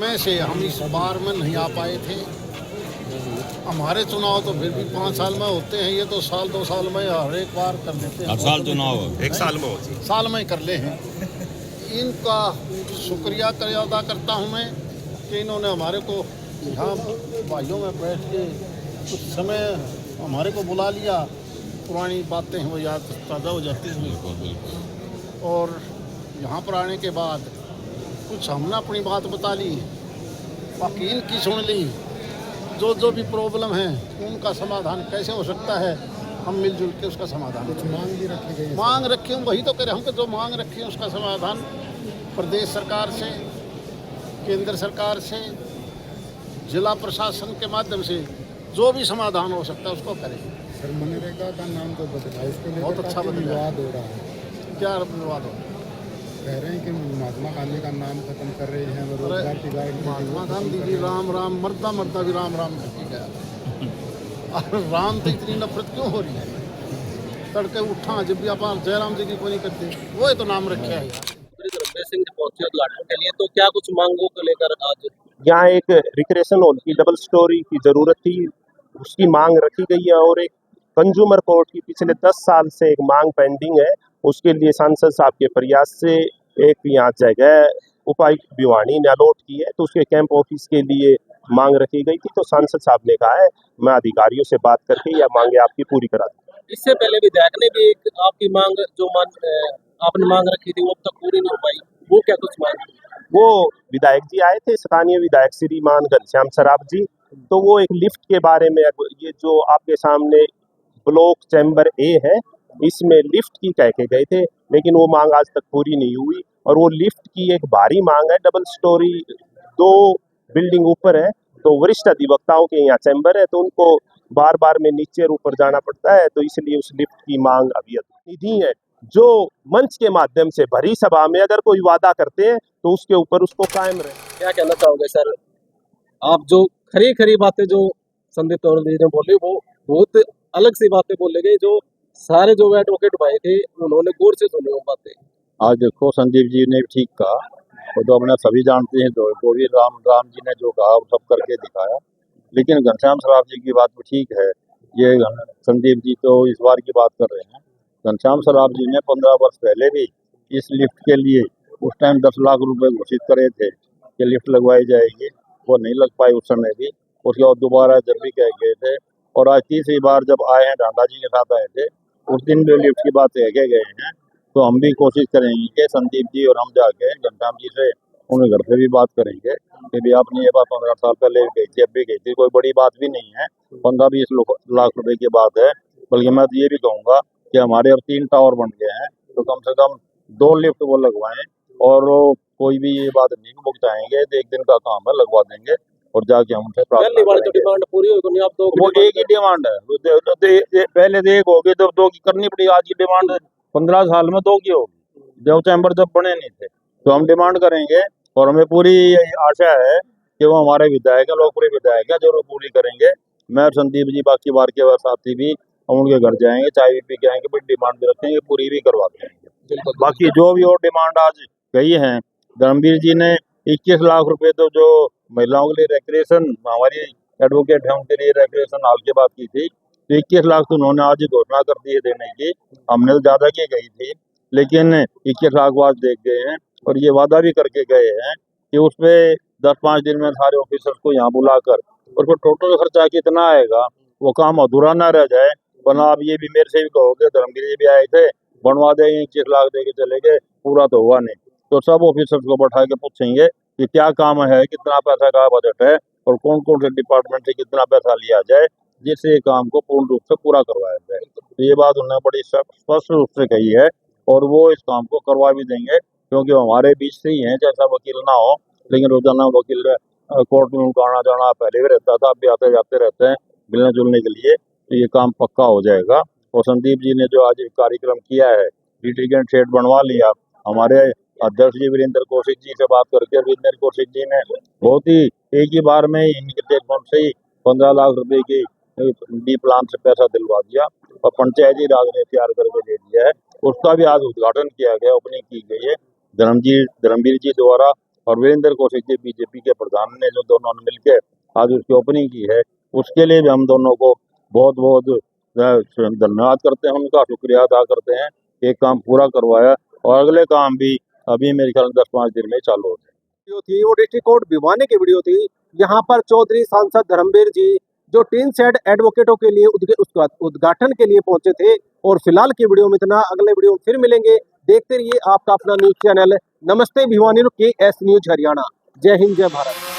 समय से हम इस बार में नहीं आ पाए थे। हमारे चुनाव तो फिर भी 5 साल में होते हैं, ये तो साल 2 साल में हर एक बार कर लेते हैं। हर साल चुनाव हो। एक साल में हो जी। साल में कर ले हैं। इनका शुक्रिया अदा करता हूँ मैं कि इन्होंने हमारे को यहाँ भाइयों में बैठ के कुछ समय हमारे को बुला लिया। पुरानी बातें हैं वो याद ताज़ा हो जाती हैं। बिल्कुल बिल्कुल। और यहाँ पर आने के बाद कुछ हमने अपनी बात बता ली, बाकी इनकी सुन ली। जो भी प्रॉब्लम है उनका समाधान कैसे हो सकता है, हम मिलजुल के उसका समाधान। कुछ मांग भी रखी गई है। मांग रखी हूँ, वही तो कह रहे हम कि जो मांग रखी है उसका समाधान प्रदेश सरकार से, केंद्र सरकार से, जिला प्रशासन के माध्यम से जो भी समाधान हो सकता है उसको करें। सर मनरेगा का नाम तो बदला है, इसको बहुत लेकर अच्छा काफी बदला है। विवाद हो रहा है। क्या विवाद हो? कह रहे हैं कि महात्मा गांधी का नाम खत्म कर रहे हैं, अरे रोजगार की गारंटी महात्मा गांधी जी राम राम मरता मरता भी राम राम करके गया। और राम तो इतनी नफरत क्यों हो रही है? तड़के उठा जब भी आप जयराम जी की कोई नहीं करते, वो तो नाम रखे है यार। धर्मेंद्र सिंह जी पहुंचे उद्घाटन के लिए, तो क्या कुछ मांगों को लेकर आज यहाँ एक रिक्रेशन हॉल की डबल स्टोरी की जरूरत थी, उसकी मांग रखी गई है। और एक कंज्यूमर कोर्ट की पिछले 10 साल से एक मांग पेंडिंग है, उसके लिए सांसद साहब के प्रयास से एक यहाँ जगह उपायुक्त भिवानी ने अलॉट की है, तो उसके कैंप ऑफिस के लिए मांग रखी गई थी। तो सांसद साहब ने कहा है मैं अधिकारियों से बात करके यह मांगे आपकी पूरी करा दूं। इससे पहले विधायक ने भी एक आपकी मांग आपने मांग रखी थी वो अब तक पूरी नहीं हो पाई, वो क्या कुछ मांग? वो विधायक जी आए थे, स्थानीय विधायक श्रीमान घनश्याम सराफ जी, तो वो एक लिफ्ट के बारे में, ये जो आपके सामने ब्लॉक चैम्बर ए है, इसमें लिफ्ट की कह के गए थे, लेकिन वो मांग आज तक पूरी नहीं हुई। और वो लिफ्ट की एक भारी मांग है, डबल स्टोरी 2 बिल्डिंग ऊपर है, तो वरिष्ठ अधिवक्ताओं के यहाँ चैम्बर है, तो उनको बार बार में नीचे और ऊपर जाना पड़ता है, तो इसलिए उस लिफ्ट की मांग अभी निधि है जो मंच के माध्यम से भरी सभा में अगर कोई वादा करते हैं तो उसके ऊपर उसको कायम रहे। क्या कहना चाहोगे सर? आप जो खरी खरी बातें जो संदीप तोमर जी ने बोली, वो बहुत अलग सी बातें बोले गई, जो सारे जो एडवोकेट भाई थे उन्होंने गौर से सुनी वो बातें। आज देखो संदीप जी ने भी ठीक कहा, वो तो अपना सभी जानते हैं, तो भी राम जी ने जो कहा वो सब करके दिखाया। लेकिन घनश्याम सराफ जी की बात भी ठीक है, ये संदीप जी तो इस बार की बात कर रहे हैं। घनश्याम सराफ जी ने 15 वर्ष पहले भी इस लिफ्ट के लिए उस टाइम 10 लाख रुपए घोषित करे थे कि लिफ्ट लगवाई जाएगी, वो नहीं लग पाई उस समय भी। उसके बाद दोबारा जब भी कह गए थे, और आज तीसरी बार जब आए हैं, डांडा जी के साथ आए थे, उस दिन भी लिफ्ट की बात कह के गए हैं। तो हम भी कोशिश करेंगे कि संदीप जी और हम जाके घनश्याम जी से उनके घर पे भी बात करेंगे कि भी आपने ये बात 15 साल पहले भी गई थी, अब भी गई थी, कोई बड़ी बात भी नहीं है, 15-20 लाख रुपए की बात है। बल्कि मैं तो ये भी कहूँगा कि हमारे अब 3 टावर बन गए हैं, तो कम से कम 2 लिफ्ट वो लगवाएं, और कोई भी ये बात नहीं भुगताएंगे, तो एक दिन का काम है, लगवा देंगे और जाके हम उनसे पहली बार तो डिमांड पूरी होगी नहीं, आप दो वो एक ही डिमांड है, पहले तो एक होगी, तो 2 की करनी पड़ी। आज की डिमांड 15 साल में 2 की होगी, जब चैम्बर जब बने नहीं थे, तो हम डिमांड करेंगे और हमें पूरी आशा है कि वो हमारे विधायक है, लोकप्रिय विधायक है, जरूर पूरी करेंगे। मैं और संदीप जी बाकी बार के साथी भी हम उनके घर जाएंगे, चाय भी पी के आएंगे, बड़ी डिमांड भी रखेंगे, पूरी भी करवा देंगे। बाकी जो भी और डिमांड आज गई है, धर्मवीर जी ने 21 लाख रुपए तो जो महिलाओं के लिए रिक्रेशन, हमारी एडवोकेट है उनके लिए रिक्रेशन हॉल की बात की थी, तो 21 लाख तो उन्होंने आज ही घोषणा कर दी है देने की। हमने तो ज्यादा की गई थी, लेकिन 21 लाख बाद देख गए हैं, और ये वादा भी करके गए हैं कि उसपे 10-5 दिन में सारे ऑफिसर्स को यहाँ बुलाकर, और फिर टोटल खर्चा कितना आएगा, वो काम अधूरा ना रह जाए। वरना आप ये भी मेरे से भी कहोगे, धर्मवीर जी भी आए थे, बनवा देंगे 21 लाख दे के चले गए, पूरा तो हुआ नहीं। तो सब ऑफिसर्स को बैठा के पूछेंगे कि क्या काम है, कितना पैसा का बजट है, और कौन कौन से डिपार्टमेंट से कितना पैसा लिया जाए, जिससे काम को पूर्ण रूप से पूरा करवाया जाए। तो ये बात उन्होंने बड़ी स्पष्ट रूप से कही है, और वो इस काम को करवा भी देंगे, क्योंकि हमारे बीच से ही हैं, जैसा वकील ना हो, लेकिन रोजाना वकील कोर्ट में उनका आना जाना पहले भी रहता था, अब भी आते जाते रहते हैं मिलने जुलने के लिए। तो ये काम पक्का हो जाएगा। और संदीप जी ने जो आज कार्यक्रम किया है, लिटिगेंट शेड बनवा लिया, हमारे अध्यक्ष जी वीरेंद्र कौशिक जी से बात करके, वीरेंद्र कौशिक जी ने बहुत ही एक ही बार में इनके अकाउंट से ही 15 लाख रुपए की डी प्लान से पैसा दिलवा दिया, और पंचायती राज ने तैयार करके दे दिया है। उसका भी आज उद्घाटन किया गया, ओपनिंग की गई है धर्मवीर जी द्वारा। और वीरेंद्र कौशिक जी बीजेपी के प्रधान ने जो दोनों ने मिलकर आज उसकी ओपनिंग की है, उसके लिए भी हम दोनों को बहुत बहुत धन्यवाद करते हैं, उनका शुक्रिया अदा करते हैं। एक काम पूरा करवाया और अगले काम भी अभी मेरे ख्याल में 10-5 दिन में चालू हो जाए। वीडियो थी वो डिस्ट्रिक्ट कोर्ट भिवानी की वीडियो थी। यहाँ पर चौधरी सांसद धर्मवीर जी जो टीन शेड एडवोकेटों के लिए उद्घाटन के लिए पहुंचे थे। और फिलहाल की वीडियो में इतना, अगले वीडियो में फिर मिलेंगे। देखते रहिए आपका अपना न्यूज चैनल नमस्ते भिवानी, KS न्यूज हरियाणा। जय हिंद, जय भारत।